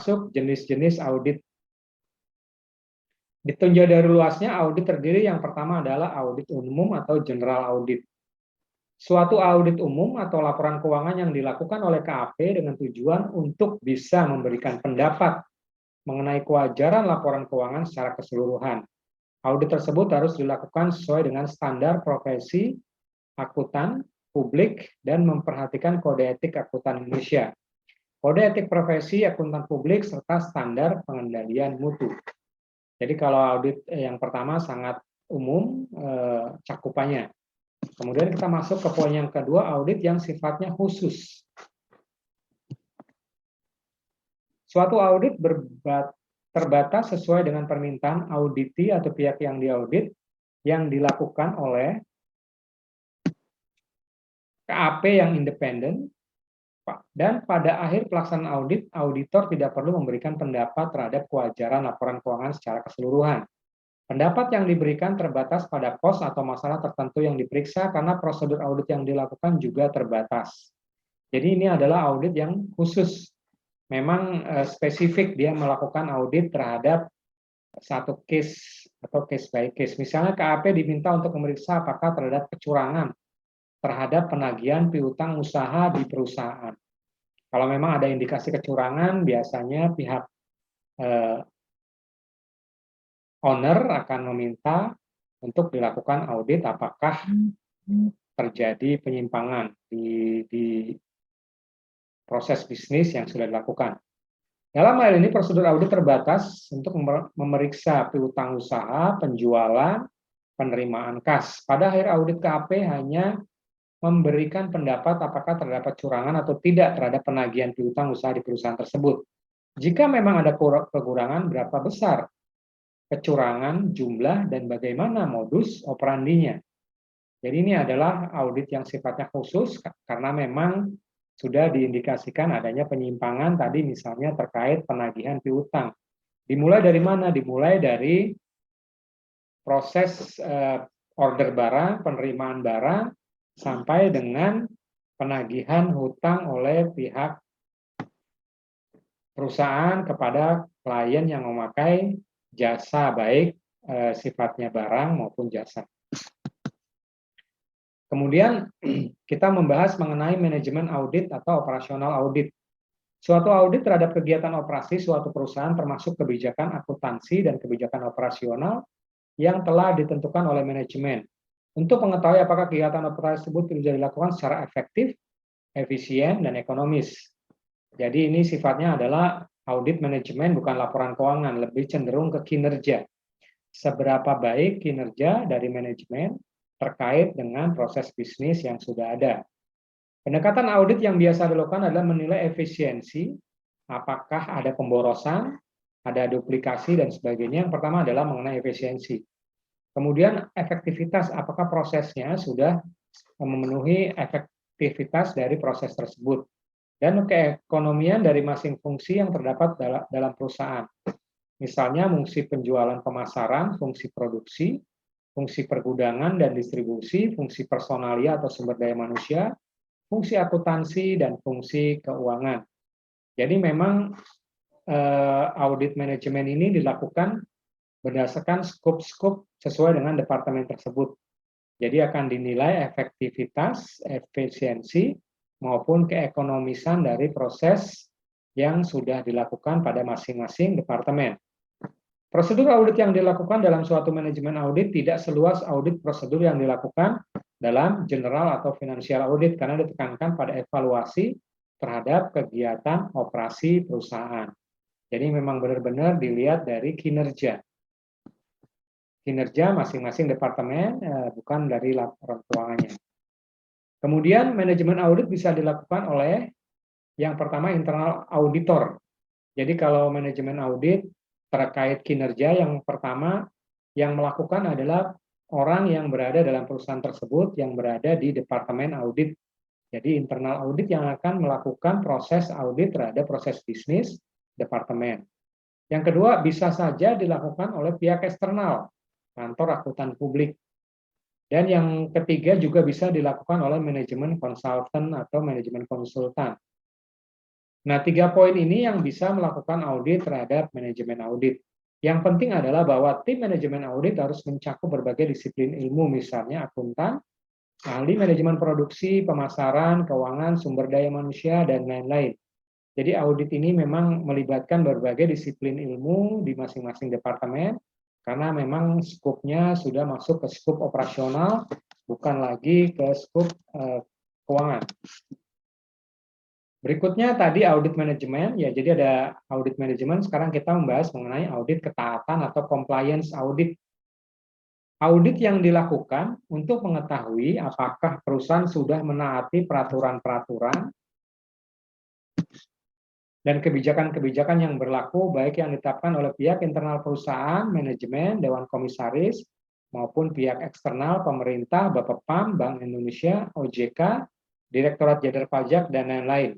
masuk jenis-jenis audit. Ditinjau dari luasnya, audit terdiri yang pertama adalah audit umum atau general audit. Suatu audit umum atau laporan keuangan yang dilakukan oleh KAP dengan tujuan untuk bisa memberikan pendapat mengenai kewajaran laporan keuangan secara keseluruhan. Audit tersebut harus dilakukan sesuai dengan standar profesi akuntan publik dan memperhatikan kode etik akuntan Indonesia, kode etik profesi akuntan publik, serta standar pengendalian mutu. Jadi kalau audit yang pertama sangat umum cakupannya. Kemudian kita masuk ke poin yang kedua, audit yang sifatnya khusus. Suatu audit terbatas sesuai dengan permintaan auditi atau pihak yang diaudit yang dilakukan oleh KAP yang independen, dan pada akhir pelaksanaan audit, auditor tidak perlu memberikan pendapat terhadap kewajaran laporan keuangan secara keseluruhan. Pendapat yang diberikan terbatas pada pos atau masalah tertentu yang diperiksa karena prosedur audit yang dilakukan juga terbatas. Jadi ini adalah audit yang khusus. Memang spesifik dia melakukan audit terhadap satu case atau case by case. Misalnya KAP diminta untuk memeriksa apakah terhadap kecurangan terhadap penagihan piutang usaha di perusahaan. Kalau memang ada indikasi kecurangan, biasanya pihak owner akan meminta untuk dilakukan audit apakah terjadi penyimpangan di proses bisnis yang sudah dilakukan. Dalam hal ini prosedur audit terbatas untuk memeriksa piutang usaha, penjualan, penerimaan kas. Pada akhir audit KAP hanya memberikan pendapat apakah terdapat curangan atau tidak terhadap penagihan piutang usaha di perusahaan tersebut. Jika memang ada kekurangan, berapa besar kecurangan, jumlah, dan bagaimana modus operandinya. Jadi ini adalah audit yang sifatnya khusus karena memang sudah diindikasikan adanya penyimpangan tadi misalnya terkait penagihan piutang. Dimulai dari mana? Dimulai dari proses order barang, penerimaan barang, sampai dengan penagihan hutang oleh pihak perusahaan kepada klien yang memakai jasa, baik sifatnya barang maupun jasa. Kemudian kita membahas mengenai manajemen audit atau operasional audit. Suatu audit terhadap kegiatan operasi suatu perusahaan termasuk kebijakan akuntansi dan kebijakan operasional yang telah ditentukan oleh manajemen. Untuk mengetahui apakah kegiatan operasi tersebut bisa dilakukan secara efektif, efisien, dan ekonomis. Jadi ini sifatnya adalah audit manajemen, bukan laporan keuangan, lebih cenderung ke kinerja. Seberapa baik kinerja dari manajemen terkait dengan proses bisnis yang sudah ada. Pendekatan audit yang biasa dilakukan adalah menilai efisiensi, apakah ada pemborosan, ada duplikasi, dan sebagainya. Yang pertama adalah mengenai efisiensi. Kemudian efektivitas, apakah prosesnya sudah memenuhi efektivitas dari proses tersebut. Dan keekonomian dari masing fungsi yang terdapat dalam perusahaan. Misalnya fungsi penjualan pemasaran, fungsi produksi, fungsi pergudangan dan distribusi, fungsi personalia atau sumber daya manusia, fungsi akuntansi, dan fungsi keuangan. Jadi memang audit manajemen ini dilakukan berdasarkan skop-skop sesuai dengan departemen tersebut. Jadi akan dinilai efektivitas, efisiensi, maupun keekonomisan dari proses yang sudah dilakukan pada masing-masing departemen. Prosedur audit yang dilakukan dalam suatu manajemen audit tidak seluas audit prosedur yang dilakukan dalam general atau financial audit karena ditekankan pada evaluasi terhadap kegiatan operasi perusahaan. Jadi memang benar-benar dilihat dari kinerja. Kinerja masing-masing departemen, bukan dari laporan keuangannya. Kemudian manajemen audit bisa dilakukan oleh yang pertama internal auditor. Jadi kalau manajemen audit terkait kinerja, yang pertama yang melakukan adalah orang yang berada dalam perusahaan tersebut yang berada di departemen audit. Jadi internal audit yang akan melakukan proses audit terhadap proses bisnis departemen. Yang kedua bisa saja dilakukan oleh pihak eksternal, kantor akuntan publik. Dan yang ketiga juga bisa dilakukan oleh manajemen konsultan atau manajemen konsultan. Nah, 3 poin ini yang bisa melakukan audit terhadap manajemen audit. Yang penting adalah bahwa tim manajemen audit harus mencakup berbagai disiplin ilmu, misalnya akuntan, ahli manajemen produksi, pemasaran, keuangan, sumber daya manusia, dan lain-lain. Jadi audit ini memang melibatkan berbagai disiplin ilmu di masing-masing departemen, karena memang skupnya sudah masuk ke skup operasional, bukan lagi ke skup keuangan. Berikutnya tadi audit manajemen, ya jadi ada audit manajemen, sekarang kita membahas mengenai audit ketaatan atau compliance audit. Audit yang dilakukan untuk mengetahui apakah perusahaan sudah menaati peraturan-peraturan dan kebijakan-kebijakan yang berlaku baik yang ditetapkan oleh pihak internal perusahaan, manajemen, dewan komisaris, maupun pihak eksternal, pemerintah, Bapepam, Bank Indonesia, OJK, Direktorat Jenderal Pajak, dan lain-lain.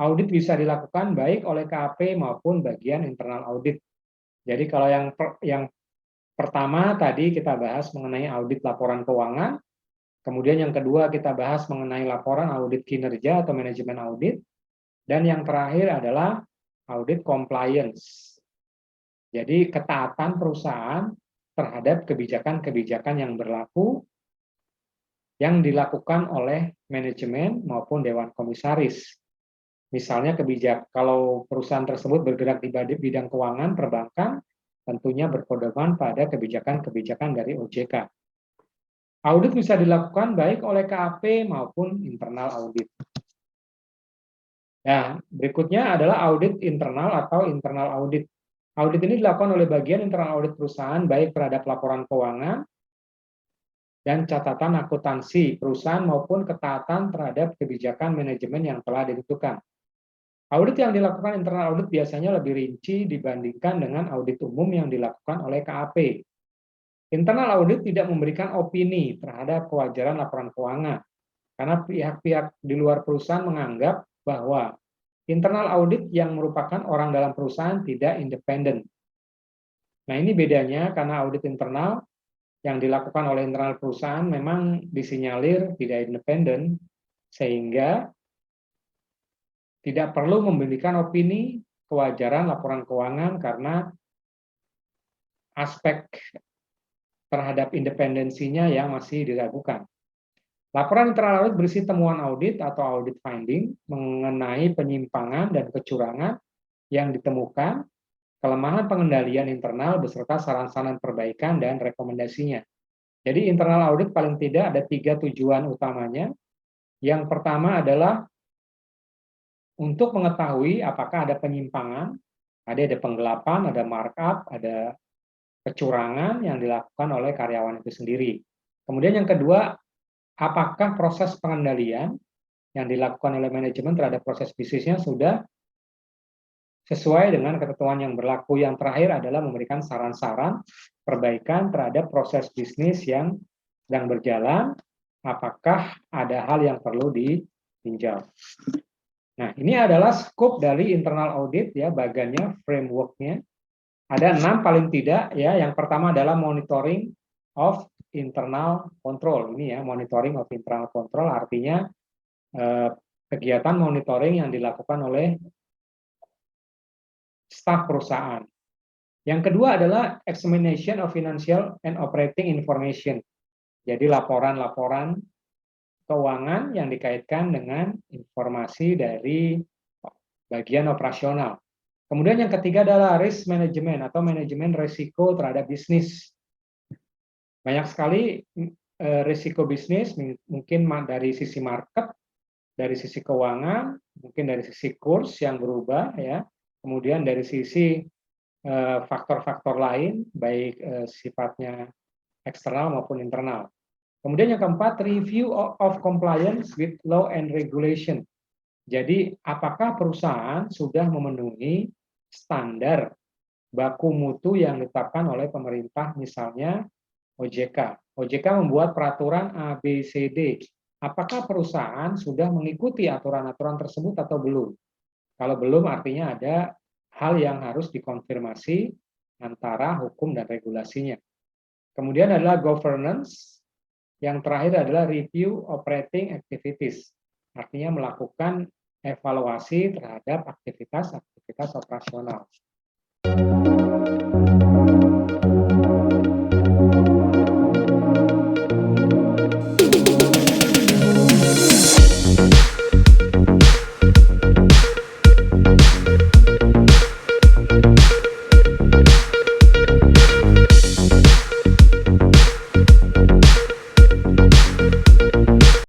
Audit bisa dilakukan baik oleh KAP maupun bagian internal audit. Jadi kalau yang pertama tadi kita bahas mengenai audit laporan keuangan, kemudian yang kedua kita bahas mengenai laporan audit kinerja atau manajemen audit, dan yang terakhir adalah audit compliance. Jadi ketaatan perusahaan terhadap kebijakan-kebijakan yang berlaku yang dilakukan oleh manajemen maupun dewan komisaris. Misalnya kalau perusahaan tersebut bergerak di bidang keuangan, perbankan, tentunya berpedoman pada kebijakan-kebijakan dari OJK. Audit bisa dilakukan baik oleh KAP maupun internal audit. Nah, berikutnya adalah audit internal atau internal audit. Audit ini dilakukan oleh bagian internal audit perusahaan baik terhadap laporan keuangan dan catatan akuntansi perusahaan maupun ketaatan terhadap kebijakan manajemen yang telah ditentukan. Audit yang dilakukan internal audit biasanya lebih rinci dibandingkan dengan audit umum yang dilakukan oleh KAP. Internal audit tidak memberikan opini terhadap kewajaran laporan keuangan, karena pihak-pihak di luar perusahaan menganggap bahwa internal audit yang merupakan orang dalam perusahaan tidak independen. Nah, ini bedanya karena audit internal yang dilakukan oleh internal perusahaan memang disinyalir tidak independen, sehingga tidak perlu memberikan opini kewajaran laporan keuangan karena aspek terhadap independensinya yang masih diragukan. Laporan internal audit berisi temuan audit atau audit finding mengenai penyimpangan dan kecurangan yang ditemukan, kelemahan pengendalian internal beserta saran-saran perbaikan dan rekomendasinya. Jadi internal audit paling tidak ada 3 tujuan utamanya. Yang pertama adalah untuk mengetahui apakah ada penyimpangan, ada penggelapan, ada markup, ada kecurangan yang dilakukan oleh karyawan itu sendiri. Kemudian yang kedua, apakah proses pengendalian yang dilakukan oleh manajemen terhadap proses bisnisnya sudah sesuai dengan ketentuan yang berlaku. Yang terakhir adalah memberikan saran-saran perbaikan terhadap proses bisnis yang sedang berjalan, apakah ada hal yang perlu ditinjau. Nah, ini adalah skop dari internal audit ya, bagannya, framework-nya. Ada 6 paling tidak ya. Yang pertama adalah monitoring of internal control. Ini ya, monitoring of internal control artinya kegiatan monitoring yang dilakukan oleh staf perusahaan. Yang kedua adalah examination of financial and operating information. Jadi laporan-laporan keuangan yang dikaitkan dengan informasi dari bagian operasional. Kemudian yang ketiga adalah risk management atau manajemen risiko terhadap bisnis. Banyak sekali risiko bisnis, mungkin dari sisi market, dari sisi keuangan, mungkin dari sisi kurs yang berubah, ya. Kemudian dari sisi faktor-faktor lain, baik sifatnya eksternal maupun internal. Kemudian yang keempat, review of compliance with law and regulation. Jadi, apakah perusahaan sudah memenuhi standar baku mutu yang ditetapkan oleh pemerintah, misalnya OJK. OJK membuat peraturan ABCD. Apakah perusahaan sudah mengikuti aturan-aturan tersebut atau belum? Kalau belum, artinya ada hal yang harus dikonfirmasi antara hukum dan regulasinya. Kemudian adalah governance. Yang terakhir adalah review operating activities. Artinya melakukan evaluasi terhadap aktivitas-aktivitas operasional.